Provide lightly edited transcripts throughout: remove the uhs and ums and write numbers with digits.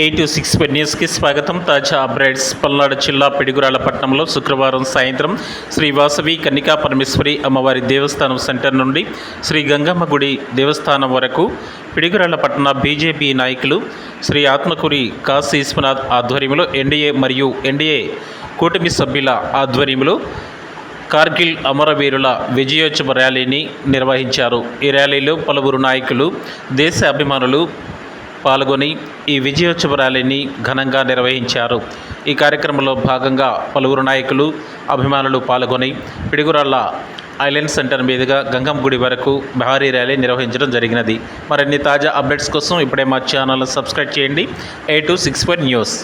826 న్యూస్కి స్వాగతం. తాజా అప్డేట్స్. పల్నాడు జిల్లా పిడుగురాళ్ల పట్టణంలో శుక్రవారం సాయంత్రం శ్రీ వాసవి కన్నికా పరమేశ్వరి అమ్మవారి దేవస్థానం సెంటర్ నుండి శ్రీ గంగమ్మ గుడి దేవస్థానం వరకు పిడుగురాళ్ల పట్టణ బీజేపీ నాయకులు శ్రీ ఆత్మకూరి కాశీ విశ్వనాథ్ ఆధ్వర్యంలో ఎన్డీఏ మరియు ఎన్డీఏ కూటమి సభ్యుల ఆధ్వర్యంలో కార్గిల్ అమరవీరుల విజయోత్సవ ర్యాలీని నిర్వహించారు. ఈ ర్యాలీలో పలువురు నాయకులు, దేశ అభిమానులు పాల్గొని ఈ విజయోత్సవ ర్యాలీని ఘనంగా నిర్వహించారు. ఈ కార్యక్రమంలో భాగంగా పలువురు నాయకులు, అభిమానులు పాల్గొని పిడుగురాళ్ల ఐలాండ్ సెంటర్ మీదుగా గంగమ్మ గుడి వరకు భారీ ర్యాలీ నిర్వహించడం జరిగినది. మరిన్ని తాజా అప్డేట్స్ కోసం ఇప్పుడే మా ఛానల్ని సబ్స్క్రైబ్ చేయండి. 8264 న్యూస్.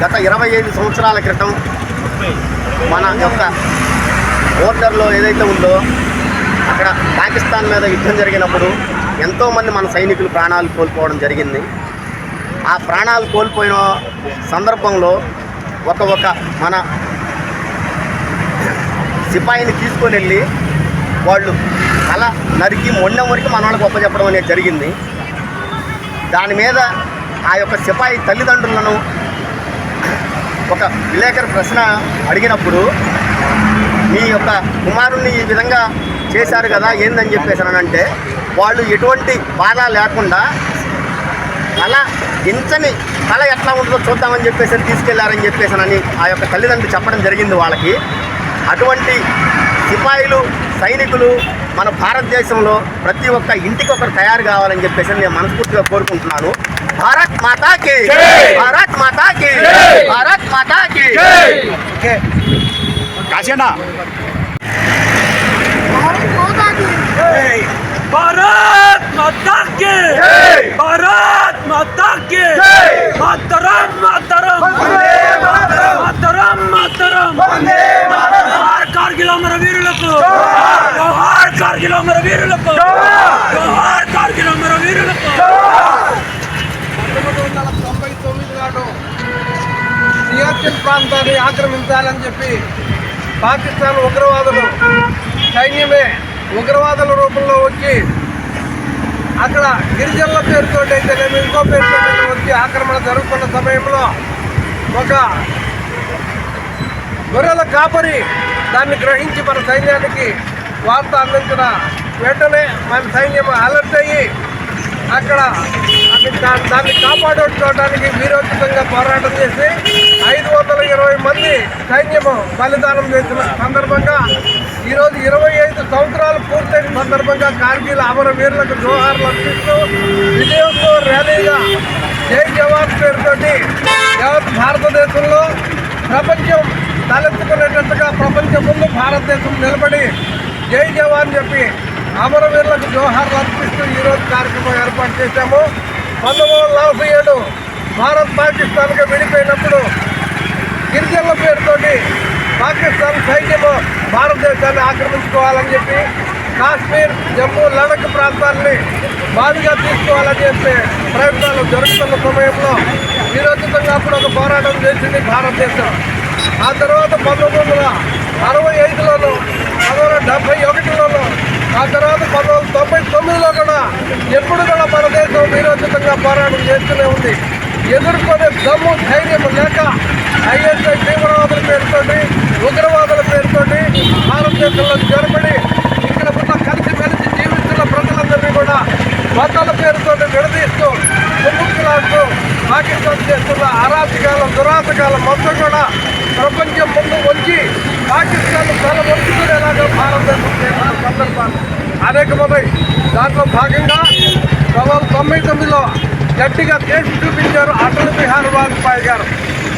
గత 25 సంవత్సరాల క్రితం మన యొక్క బోర్డర్లో ఏదైతే ఉందో అక్కడ పాకిస్తాన్ మీద యుద్ధం జరిగినప్పుడు ఎంతోమంది మన సైనికులు ప్రాణాలు కోల్పోవడం జరిగింది. ఆ ప్రాణాలు కోల్పోయిన సందర్భంలో ఒక మన సిపాయిని తీసుకొని వెళ్ళి వాళ్ళు తల నరికి మొండెం వరకు మన వాళ్ళకి ఒప్పచెప్పడం అనేది జరిగింది. దాని మీద ఆ యొక్క సిపాయి తల్లిదండ్రులను ఒక విలేకరు ప్రశ్న అడిగినప్పుడు, మీ యొక్క కుమారుణ్ణి ఈ విధంగా చేశారు కదా ఏందని చెప్పేసానంటే, వాళ్ళు ఎటువంటి బాధ లేకుండా తల ఎట్లా ఉంటుందో చూద్దామని చెప్పేసి తీసుకెళ్లారని చెప్పేసానని ఆ యొక్క తల్లిదండ్రులు చెప్పడం జరిగింది వాళ్ళకి. అటువంటి సిపాయిలు, సైనికులు మన భారతదేశంలో ప్రతి ఒక్క ఇంటికి ఒకరు తయారు కావాలని చెప్పేసి నేను మనస్ఫూర్తిగా కోరుకుంటున్నాను. భారత్ మాతా కీ, భారత్ మాతా కీ, భారత్ మాతా కీ. కాశీనా भारत माता की, भारत माता की, मातरम मातरम मातरम मातरम, कारगिल अमर वीरुలకు, कारगिल अमर वीरुలకు. కార్గిల్ ప్రాంతాన్ని ఆక్రమించాలని చెప్పి పాకిస్తాన్ ఉగ్రవాదులు సైన్యమే ఉగ్రవాదుల రూపంలో వచ్చి అక్కడ గిరిజనుల పేరుతో అయితేనేమి ఇంకో పేరుతో వచ్చి ఆక్రమణ జరుగుతున్న సమయంలో ఒక గొర్రెల కాపరి దాన్ని గ్రహించి మన సైన్యానికి వార్త అందించిన వెంటనే మన సైన్యం అలర్ట్ అయ్యి అక్కడ దాన్ని కాపాడుకోవడానికి వీరోచితంగా పోరాటం చేసి 520 మంది సైన్యము బలిదానం చేసిన సందర్భంగా ఈరోజు 25 సంవత్సరాలు పూర్తయిన సందర్భంగా కార్గిల్ అమరవీరులకు జోహార్లు అర్పిస్తూ విజయంతో ర్యాలీగా జై జవాన్ పేరుతోటి యావత్ భారతదేశంలో ప్రపంచం తలెత్తుకునేటట్టుగా ప్రపంచం ముందు భారతదేశం నిలబడి జై జవాన్ చెప్పి అమరవీరులకు జోహార్లు అర్పిస్తూ ఈరోజు కార్యక్రమం ఏర్పాటు చేశాము. 1947 భారత్ పాకిస్తాన్గా విడిపోయినప్పుడు గిరిజనుల పేరుతోటి పాకిస్తాన్ సైన్యము భారతదేశాన్ని ఆక్రమించుకోవాలని చెప్పి కాశ్మీర్, జమ్మూ, లడఖ్ ప్రాంతాన్ని బాధిగా తీసుకోవాలని చెప్పి ప్రయత్నాలు జరుగుతున్న సమయంలో వీరోచితంగా అప్పుడు ఒక పోరాటం చేసింది భారతదేశం. ఆ తర్వాత 1965లోను 1971లోను ఆ తర్వాత 1999లో కూడా ఎప్పుడు కూడా మన దేశం వీరోచితంగా పోరాటం చేస్తూనే ఉంది. ఎదుర్కొనే దమ్ము ధైర్యం లేక ఐఎస్ఐ తీవ్రవాదుల పేరుతోటి ఉగ్రవాదుల పేరుతోటి భారతదేశంలో జరపడి ఇక్కడ ఉన్న కలిసిమెలిసి జీవిస్తున్న ప్రజలందరినీ కూడా మతాల పేరుతోటి విడదీస్తూ ముందుకులాడుతూ పాకిస్తాన్ చేస్తున్న అరాచకాల దురాచకాల మొత్తం కూడా ప్రపంచం ముందు వచ్చి పాకిస్తాన్ తల వంచుకునేలాగా భారతదేశం చేసిన సందర్భాలు అనేకమన్నాయి. దాంట్లో భాగంగా 1999లో గట్టిగా కేసు చూపించారు అటల్ బిహారీ వాజ్పేయి గారు.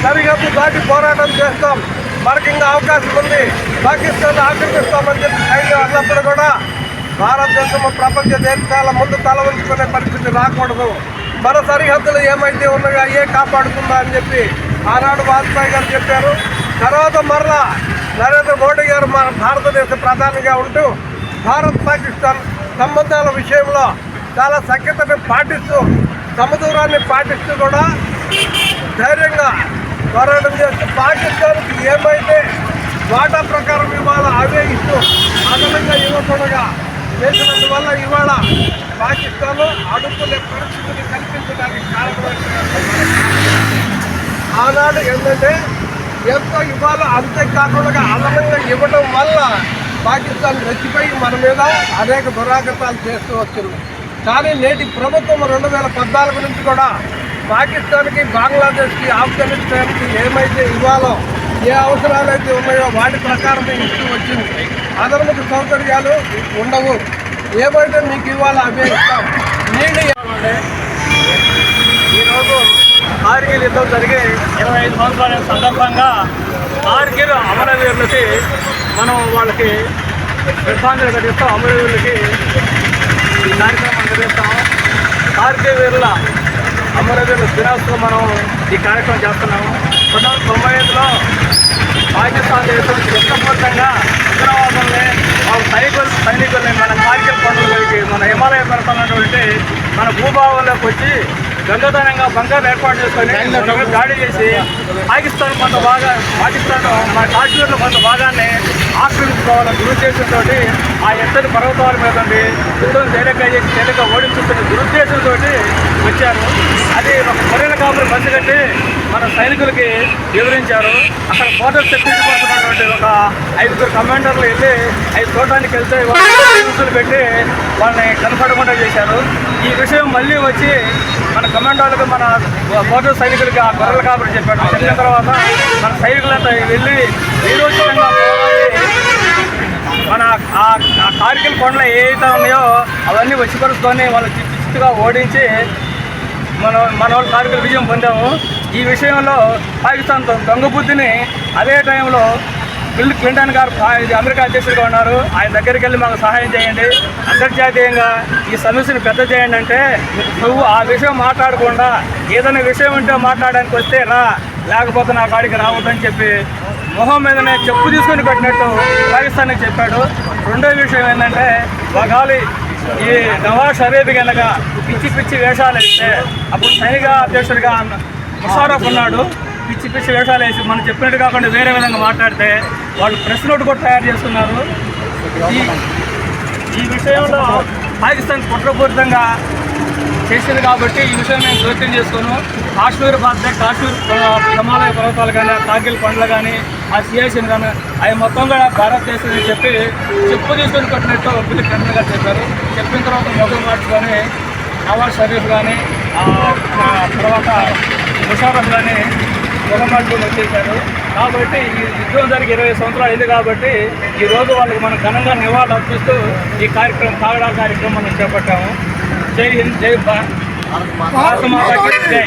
సరిహద్దు దాటి పోరాటం చేస్తాం, మనకి ఇంకా అవకాశం ఉంది, పాకిస్తాన్ ఆక్రమిస్తామని చెప్పి సైన్యం అన్నప్పుడు కూడా భారతదేశం ప్రపంచ దేశాల ముందు తల వంచుకునే పరిస్థితి రాకూడదు, మన సరిహద్దులు ఏమైతే ఉన్నాయో అయ్యే కాపాడుతుందా అని చెప్పి ఆనాడు వాజ్పేయి గారు చెప్పారు. తర్వాత మరలా నరేంద్ర మోడీ గారు మన భారతదేశ ప్రధానిగా ఉంటూ భారత్ పాకిస్తాన్ సంబంధాల విషయంలో చాలా సఖ్యతను పాటిస్తూ సమదూరాన్ని పాటిస్తూ కూడా ధైర్యంగా పోరాటం చేస్తూ పాకిస్తాన్కి ఏమైతే వాటా ప్రకారం ఇవాళ అవే ఇస్తూ అదనంగా ఇవ్వకుండా చేసినందువల్ల ఇవాళ పాకిస్తాన్ అడుగులే పరిస్థితిని కల్పించడానికి కారణమైన ఆనాడు ఏంటంటే ఎంతో ఇవాళ అంతేకాకుండా అదనంగా ఇవ్వడం వల్ల పాకిస్తాన్ రెచ్చిపోయి మన మీద అనేక దురాగతాలు చేస్తూ వచ్చింది. కానీ నేటి ప్రభుత్వం 2014 నుంచి కూడా పాకిస్తాన్కి, బంగ్లాదేశ్కి, ఆఫ్ఘనిస్తాన్కి ఏమైతే ఇవ్వాలో, ఏ అవసరాలు అయితే ఉన్నాయో వాటి ప్రకారమే ఇస్తూ వచ్చింది. అదనపు సౌకర్యాలు ఉండవు, ఏమైతే మీకు ఇవ్వాలో అవే ఇస్తాం. నీళ్ళు ఈరోజు కార్గిల్ యుద్ధం జరిగి 25 సంవత్సరాల సందర్భంగా కార్గిల్ అమరవీరులకి మనం వాళ్ళకి శ్రద్ధాంజలి ఘటిస్తాం. అమరవీరులకి ఈ కార్యక్రమం నిర్వహిస్తాం. కార్గిల్ వీరుల అమరవీరుల దినోత్సవం మనం ఈ కార్యక్రమం చేస్తున్నాము. 1995లో పాకిస్తాన్ దేశం ఇష్టపూర్తంగా ఉగ్రవాదుల్ని వాళ్ళ సైనికుల్ని మన కార్గిల్ కొండలకి మన హిమాలయ పర్వతాలటువంటి మన భూభాగంలోకి వచ్చి దొంగతనంగా బంగారు ఏర్పాటు చేసుకొని దాడి చేసి పాకిస్తాన్ మన కాశ్మీర్లో కొంత భాగాన్ని ఆక్రమించుకోవాలని దురుద్దేశంతో ఆ ఎత్తడి పర్వతాల మీద ఉండి యుద్ధం తేలిక ఓడించుకునే దురుద్దేశంతో వచ్చారు. అది ఒక గొర్రెల కాపులు పంచికట్టి మన సైనికులకి వివరించారు. అక్కడ బోర్డర్ సెక్యూరిటీ పడుతున్నటువంటి ఒక 5 కమాండర్లు వెళ్ళి 5 చూడడానికి వెళ్తే న్యూస్లు పెట్టి వాళ్ళని కనపడకుండా చేశారు. ఈ విషయం మళ్ళీ వచ్చి మన కమాండర్లకు, మన బోర్డర్ సైనికులకి ఆ గొర్రెల కాపులు చెప్పిన తర్వాత మన సైనికులంతా వెళ్ళి వీరోచితంగా మన ఆ కార్గిల్ కొండలు ఏవైతే ఉన్నాయో అవన్నీ వచ్చిపరుచుకొని వాళ్ళు చిత్తుగా ఓడించి మన వాళ్ళు కార్గిల్ విజయం పొందాము. ఈ విషయంలో పాకిస్తాన్ దొంగ బుద్ధిని అదే టైంలో బిల్ క్లింటన్ గారు అమెరికా అధ్యక్షుడిగా ఉన్నారు, ఆయన దగ్గరికి వెళ్ళి మాకు సహాయం చేయండి, అంతర్జాతీయంగా ఈ సమస్యను పెద్ద చేయండి అంటే, నువ్వు ఆ విషయం మాట్లాడకుండా ఏదైనా విషయం ఉంటే మాట్లాడడానికి వస్తే రా, లేకపోతే నా కాడికి రావద్దని చెప్పి మొహం మీదనే చెప్పు తీసుకొని పెట్టినట్టు పాకిస్తాన్కి చెప్పాడు. రెండో విషయం ఏంటంటే, ఒకవేళ ఈ నవాజ్ షరీఫ్ కనుక పిచ్చి వేషాలు ఇస్తే అప్పుడు సైనిక అధ్యక్షుడిగా ముషారఫ్ ఉన్నాడు, పిచ్చి పిచ్చి వేషాలు వేసి మనం చెప్పినట్టు కాకుండా వేరే విధంగా మాట్లాడితే వాళ్ళు ప్రెస్ నోట్ కూడా తయారు చేస్తున్నారు. ఈ విషయంలో పాకిస్తాన్ కుట్రపూరితంగా చేసింది కాబట్టి ఈ విషయం నేను జోక్యం చేసుకోను. కాశ్మీర్ బాధ్యత, కాశ్మీర్ హిమాలయ పర్వతాలు కానీ, కార్గిల్ పండ్లు కానీ, ఆ సియాచిన్ కానీ అవి మొత్తం కూడా భారతదేశం అని చెప్పి చెప్పు తీసుకొని కొట్టినట్టు బిల్లు కఠినంగా చెప్పారు. చెప్పిన తర్వాత మొదలు మార్చుకొని నవాజ్ షరీఫ్ కానీ, తర్వాత ముషారఫ్ కానీ మొదలు వచ్చేసారు. కాబట్టి ఈ యుద్ధం జరిగి 20 సంవత్సరాలు అయింది కాబట్టి ఈరోజు వాళ్ళకి మనం ఘనంగా నివాళులు అర్పిస్తూ ఈ కార్యక్రమం తాగడాల కార్యక్రమం మనం చేపట్టాము. జై హింద్, జై భారత్ మాతాకి జై.